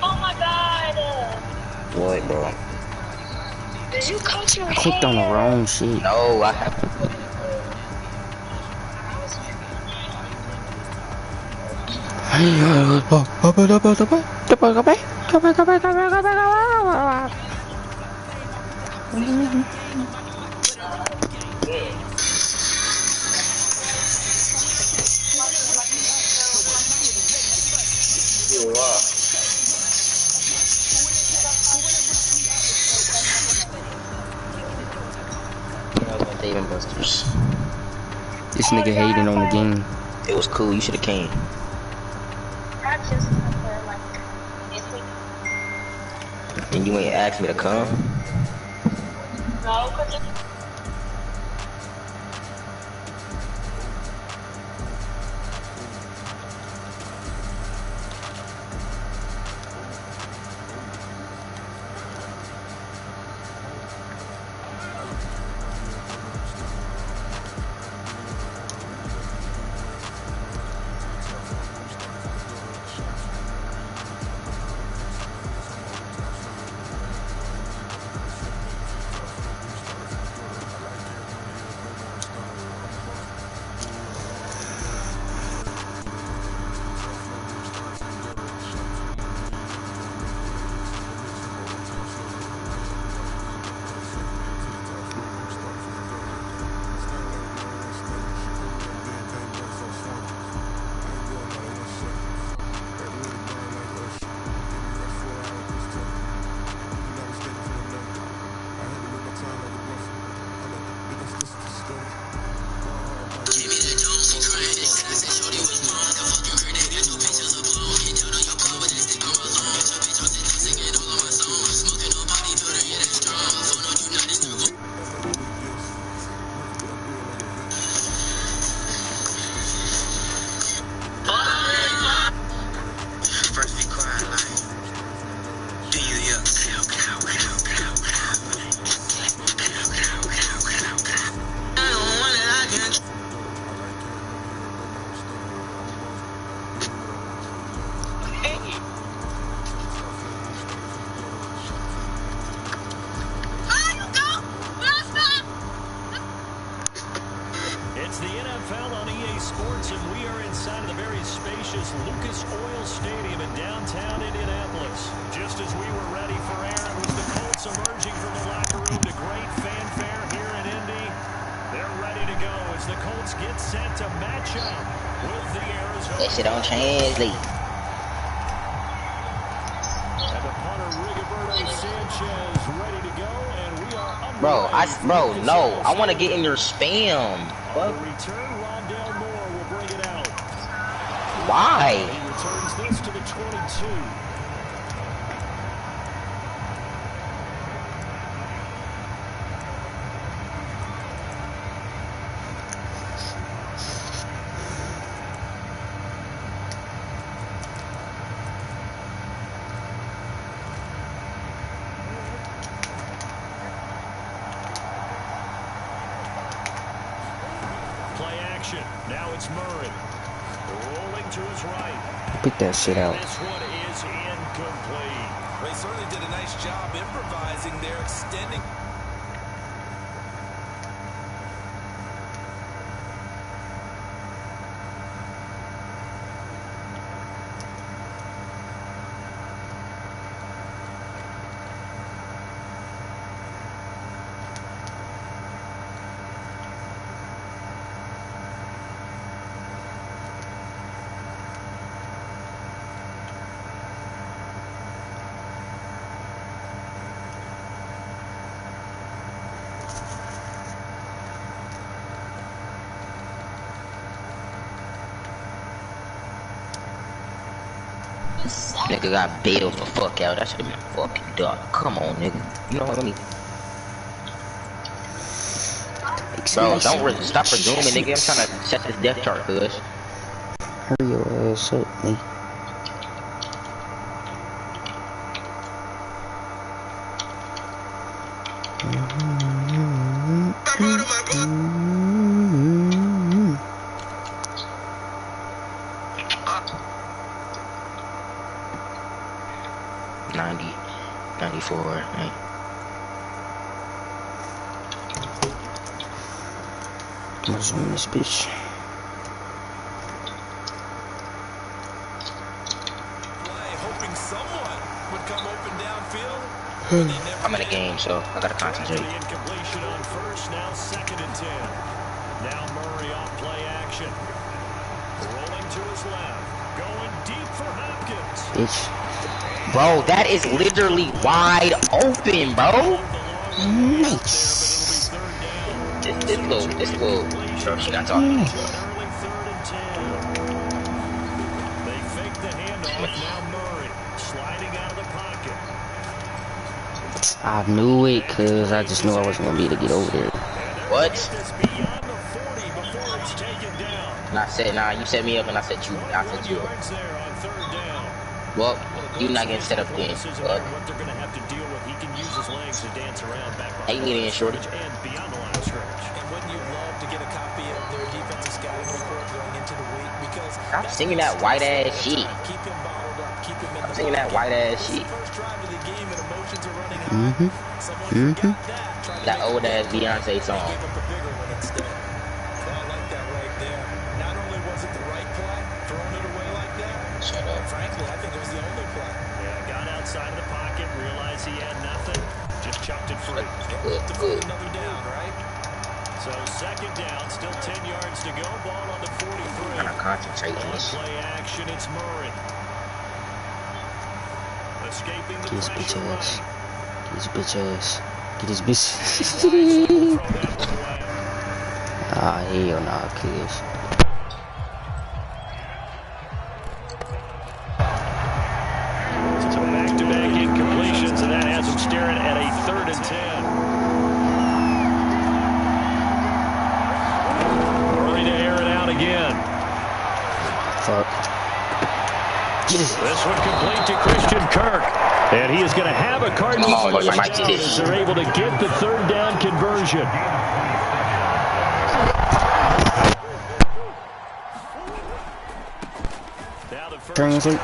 Oh my god. What, bro? Did you cut your I clicked on the hair? wrong shit. No, I have. Dave and Buster's. This nigga hating on the game. It was cool. You should have came. I just for like this week. And you ain't asked me to come. No, because It's the NFL on EA Sports, and we are inside of the very spacious Lucas Oil Stadium in downtown Indianapolis. Just as we were ready for air, it was the Colts emerging from the locker room to great fanfare here in Indy. They're ready to go as the Colts get set to match up with the Arizona. That shit don't translate. And the punter, Rigoberto Sanchez, ready to go, and we are Bro, no. I want to get in your spam. Fuck. Return, Rondale Moore will bring it out. Why? He returns this to the 22. Play action. Now it's Murray. Rolling to his right. Pick that shit out. This one is incomplete. They certainly did a nice job improvising there, extending. Nigga got bailed the fuck out. That should have been a fucking duck. Come on, nigga. You know what I mean? Bro, don't stop resuming, nigga. I'm trying to set this death chart, cuz. Hurry your ass up, nigga. I'm gonna zoom this bitch. Hoping someone would come open downfield. I'm in a game, so I gotta concentrate. Incompletion on first, now 2nd and 10. Now Murray off play action. Rolling to his left. Going deep for Hopkins. Bitch. Bro, that is literally wide open, bro. Nice. This little bro, she not talking. Early 3rd and 10. They fake the handoff. Now Murray sliding out of the pocket. I knew it, cause I just knew I wasn't gonna be able to get over there. What? And I said, nah, you set me up, and I said you. Well, you not getting set up then. But ain't getting in, shorty. And wouldn't you love to get a copy of their defensive scouting report going into the week? Because I'm singing that white ass shit. keep him bottled up, keep him in the Singing that white ass shit. first drive of the game and emotions are running high. Someone forgot that. That old ass Beyonce song. Gave up a bigger one instead. So I like that right there. Not only was it the right play, throwing it away like that. Shut up. Frankly, I think it was the only play. Yeah, got outside of the pocket, realized he had nothing, just chucked it free. To find another down, right? So 2nd down, still 10 yards to go. Ball on the 43. I'm gonna concentrate on On this. play action, it's Murray. Escaping the Get his bitch pressure ass. right. Get his bitch ass. Get his bitch. Ah, hell nah, cuz. So back-to-back incompletions, and that has him staring at a 3rd and 10. Murray to air it out again. Fuck. This one complete to Christian Kirk. And he is going to have a Cardinals as they're able to get the 3rd down conversion. Translate.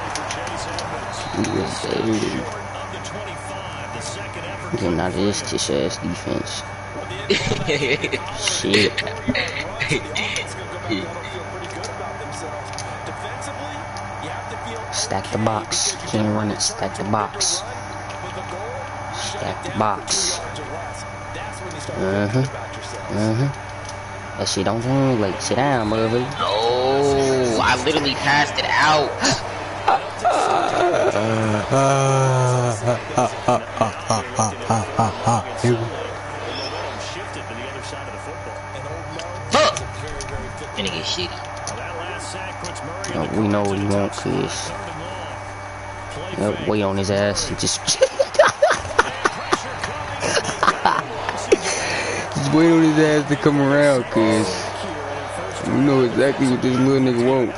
Getting out of this tish ass defense. Shit. Stack the box. Can't run it. Stack the box. Stack the box. That shit don't translate. Sit down, motherfucker. Oh, I literally passed it out. Fuck. Gonna get shit. We know what he wants, cuz. Yep, wait on his ass. Just wait on his ass to come around, cuz. We know exactly what this little nigga want.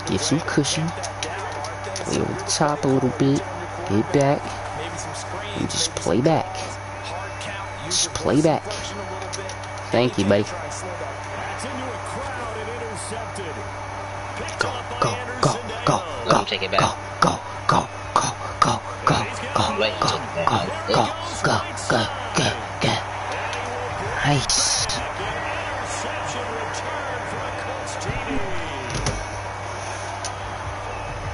Give some cushion. Play over the top a little bit. Get back. And just play back. Just play back. Thank you, buddy. Go, go, go, go, go, Take it back. go, go, go, go, go, go, go, go, go, go, go, go, go. Nice.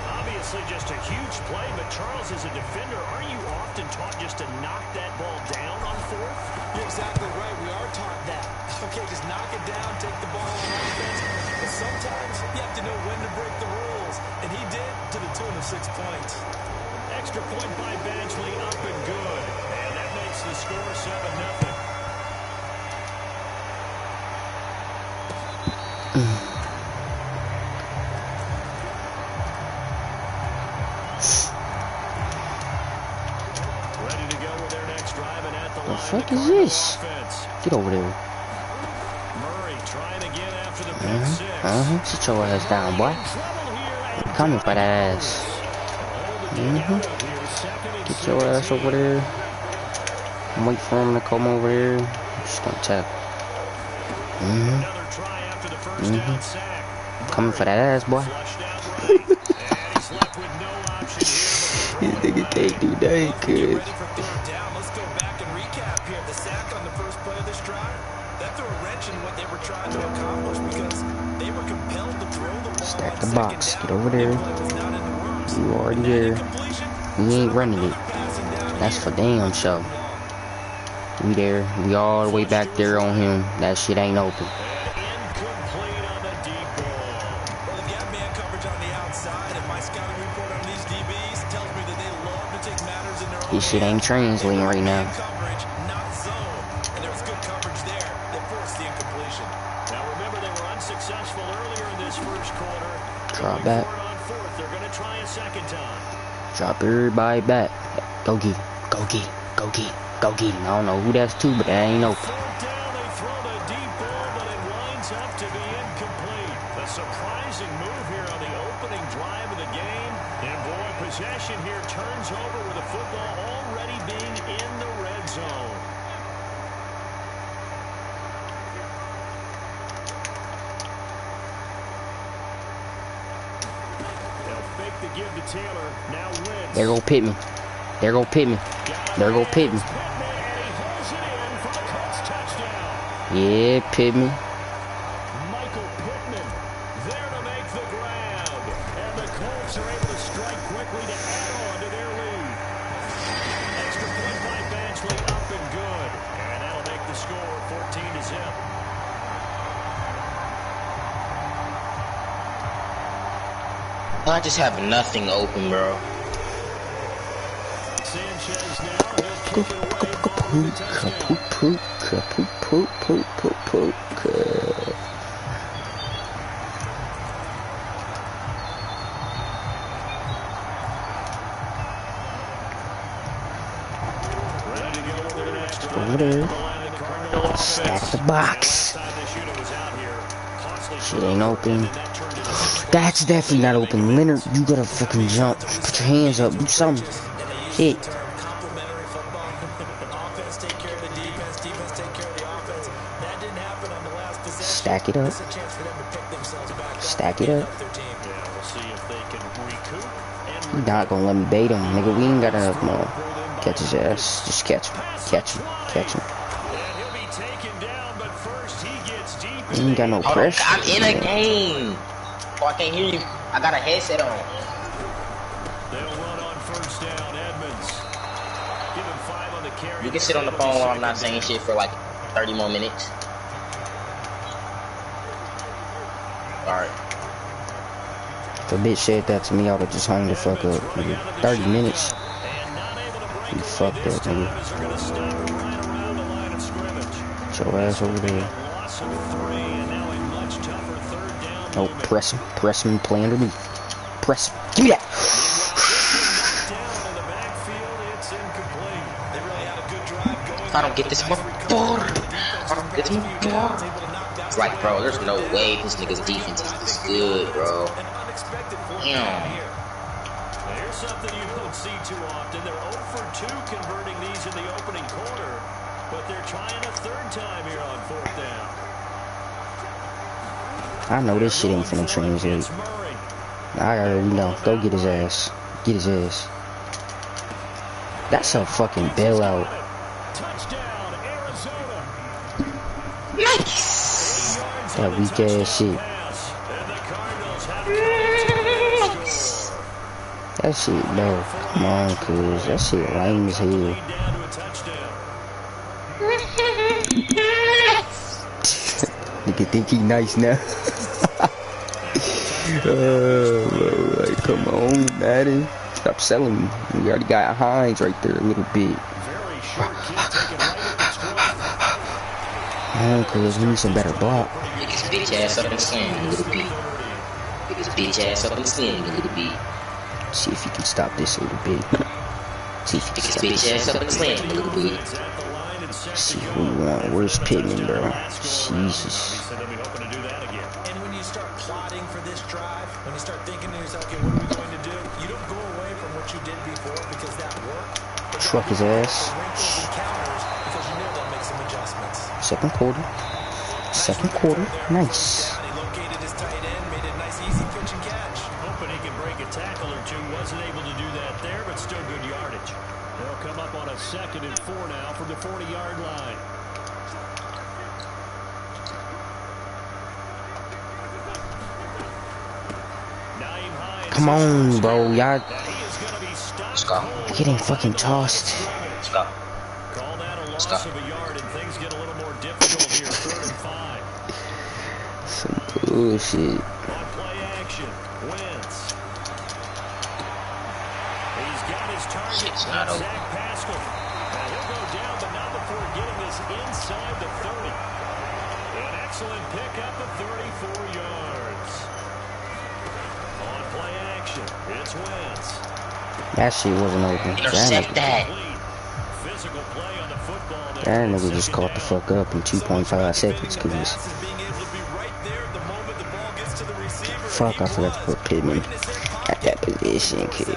Obviously just a huge play, but Charles, as a defender, aren't you often taught just to knock that ball down on 4th? You're exactly right. We are taught that. Okay, just knock it down, take the ball on offense. But sometimes you have to know when to break the rules. And he did to the tune of 6 points. Extra point by Badgley, up and good. And that makes the score 7-0. driving at the The line. fuck is this? Get over there. Murray trying again after the pick six. Sit your ass down, boy. I'm coming for that ass. Get your ass over there. I'm waiting for him to come over there. I'm just gonna tackle. Another try after the first down sack. Coming for that ass, boy. This nigga can't do that, kid. Let's go back and recap here. The sack on the first play of this drive, that threw a wrench in what they were trying to accomplish because they were compelled to throw the ball. Stack the box. Get over there. You already there. We ain't running it. That's for damn sure. We there. We all the way back there on him. That shit ain't open. Incomplete on the deep ball. Well, they've got man coverage on the outside, and my scouting report on these DBs tells me that they love to take matters in their own This shit ain't translating right now. coverage, not zone. And there was good coverage there that forced the incompletion. Now remember, they were unsuccessful earlier in this first quarter. Drop back. On fourth, they're going to try a second time. Drop everybody back. Go get him. Go get him. Go get him. Go get him. I don't know who that's to, but that ain't open. Fourth down, they throw the deep ball, but it winds up to be incomplete. A surprising move here on the opening drive of the game. And boy, possession here turns over with the football already being in the red zone. They'll fake the give to Taylor. Now Wentz. There go Pittman. There go Pittman. There go Pittman. Yeah, Pittman. Michael Pittman there to make the grab. And the Colts are able to strike quickly to add on to their lead. Extra point by Badgley up and good. And that'll make the score 14-0. I just have nothing open, bro. Sanchez now, he'll kick it away, following the touchdown. Ready to go with their next drive. Over there. Stack the box. Shit ain't open. That's definitely not open. Leonard, you gotta fucking jump. Put your hands up. Do something. Shit. Complementary football. Offense take care of the defense. Defense take care of the offense. That didn't happen on the last possession. Stack it up. It's a chance for them to pick themselves back up. Stack it up. Yeah, we'll see if they can recoup and You're not gonna let me bait him, nigga. We ain't got enough more. Catch his ass. Just catch him. Catch him. Catch him. and he'll be taken down, but first he gets deep. He ain't got no pressure. I'm in a game. Oh, I can't hear you. I got a headset on. They'll run on first down. Edmonds. Give him 5 on the carry. You can sit on the phone while I'm not saying shit for like 30 more minutes. Alright. If a bitch said that to me, I would've just hung the fuck up. Nigga. 30 minutes. You fucked up, nigga. Get your ass over there. Oh, press him. Press him and play underneath. Press him. Give me that. If I don't get this ball, it's like, bro, there's no way this nigga's defense is this good, bro. Damn. Here's something you don't see too often. They're 0 for 2 converting these in the opening quarter, but they're trying a third time here on fourth down. I know this shit ain't finna translate. I already know. Go get his ass. Get his ass. That's a fucking bailout. Touchdown, Arizona. Nice. That weak ass shit. That shit, bro. Come on, cuz. That shit lame as hell. Nigga think he nice now. Bro, like, come on, Madden. Stop selling me. We already got Hines right there a little bit. Come on, cuz. We need some better block. Pick his bitch ass up and slam, little B. Pick his bitch ass up and slam, little B. See if you can stop this a little bit. See if you pick his bitch ass up and slam him a little bit. See who you want. Where's Pittman, bro? Jesus. And when you start plotting for this drive, when you start thinking to yourself, okay, what are we going to do? You don't go away from what you did before because that worked. Truck his ass. Because you know they'll make some adjustments. Second quarter. Second quarter. Nice. He located his tight end, made it a nice, easy pitch and catch. Hoping he can break a tackle or two. Wasn't able to do that there, but still good yardage. They'll come up on a 2nd and 4 now from the 40-yard line. Come on, bro. Y'all Let's go. getting fucking tossed. Let's go. Call that a Let's loss go. of a yard, and things get a little more difficult here. 3rd and 5. Some bullshit. On play action, Wentz. He's got his target. Shit's not open. Zach Pascal. And he'll go down, but not before getting this inside the 30. An excellent pickup of 34 yards. On play action, it's Wentz. That shit wasn't open. Intercept that. Physical play on the football there. That nigga just caught the fuck up in 2.5 seconds. Cause fuck, I forgot to put Pittman at that position, kid.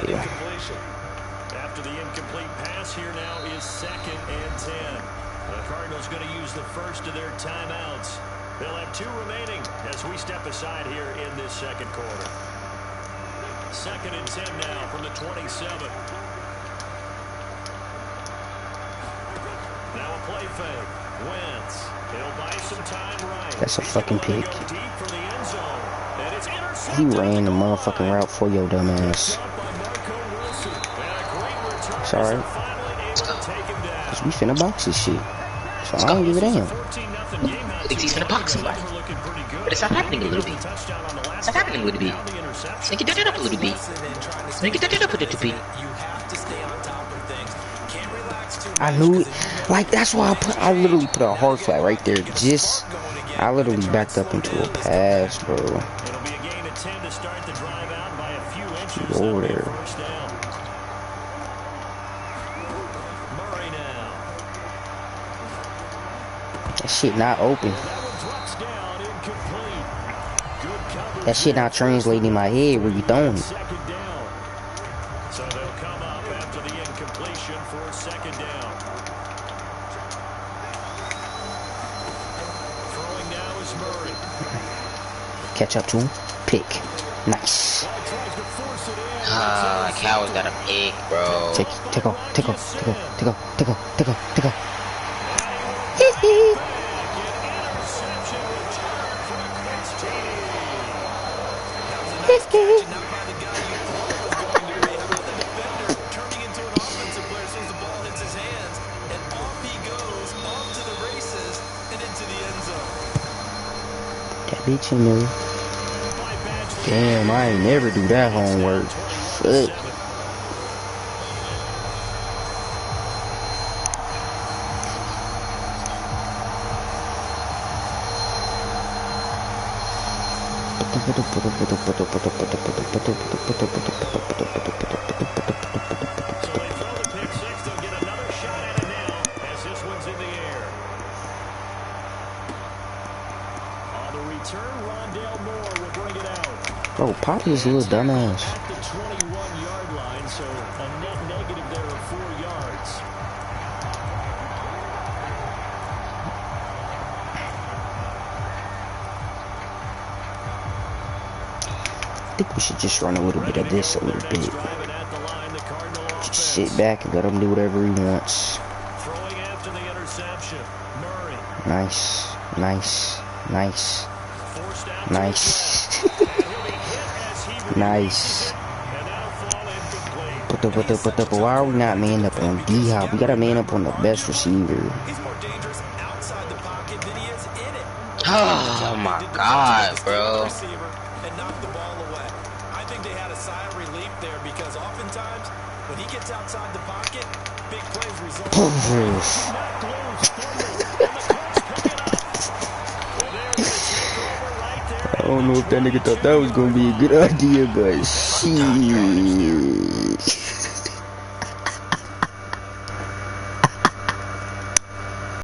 After the incomplete pass, here now is 2nd and 10. The Cardinals going to use the first of their timeouts. They'll have 2 remaining as we step aside here in this 2nd quarter. 2nd and 10 now from the 27. Now a play fake. Wentz. He'll buy some time right. That's a fucking pick. Go deep for the end zone. And it's He intercepted. ran the motherfucking route for your dumb ass. It's alright. Cause we finna box this shit. So I don't give a damn. I think he's gonna box somebody. But it's not happening a little bit. It's not happening a little bit. Sneak it up a little bit. Sneak it up a little bit. I knew it. Like, that's why I literally put a hard flat right there. I literally backed up into a pass, bro. It'll be a gain of 10 to start the drive out by a few inches. Over there. First down. Murray now. That shit not open. That one drops down, incomplete. Good coverage. That shit not translating in my head where you throwing it. 2nd down. So they'll come up after the incompletion for 2nd down. Throwing now is Murray. Catch up to him. Pick. Nice. Ah, Cow's got a pick, bro. Take off. That bitch in there. Damn, I ain't never do that homework. Fuck. Bro, pop his little dumbass. At the 21-yard line, so a net negative there of 4 yards. I think we should just run a little bit of this a little bit. Just sit back and let him do whatever he wants. Throwing after the interception. Murray. Nice. Nice. But why are we not man up on D-Hop? We gotta man up on the best receiver. Oh my God, bro. And knock the ball away. I think they had a sigh of relief there because oftentimes when he gets outside the pocket, big plays result. I don't know if that nigga thought that was gonna be a good idea, but shit.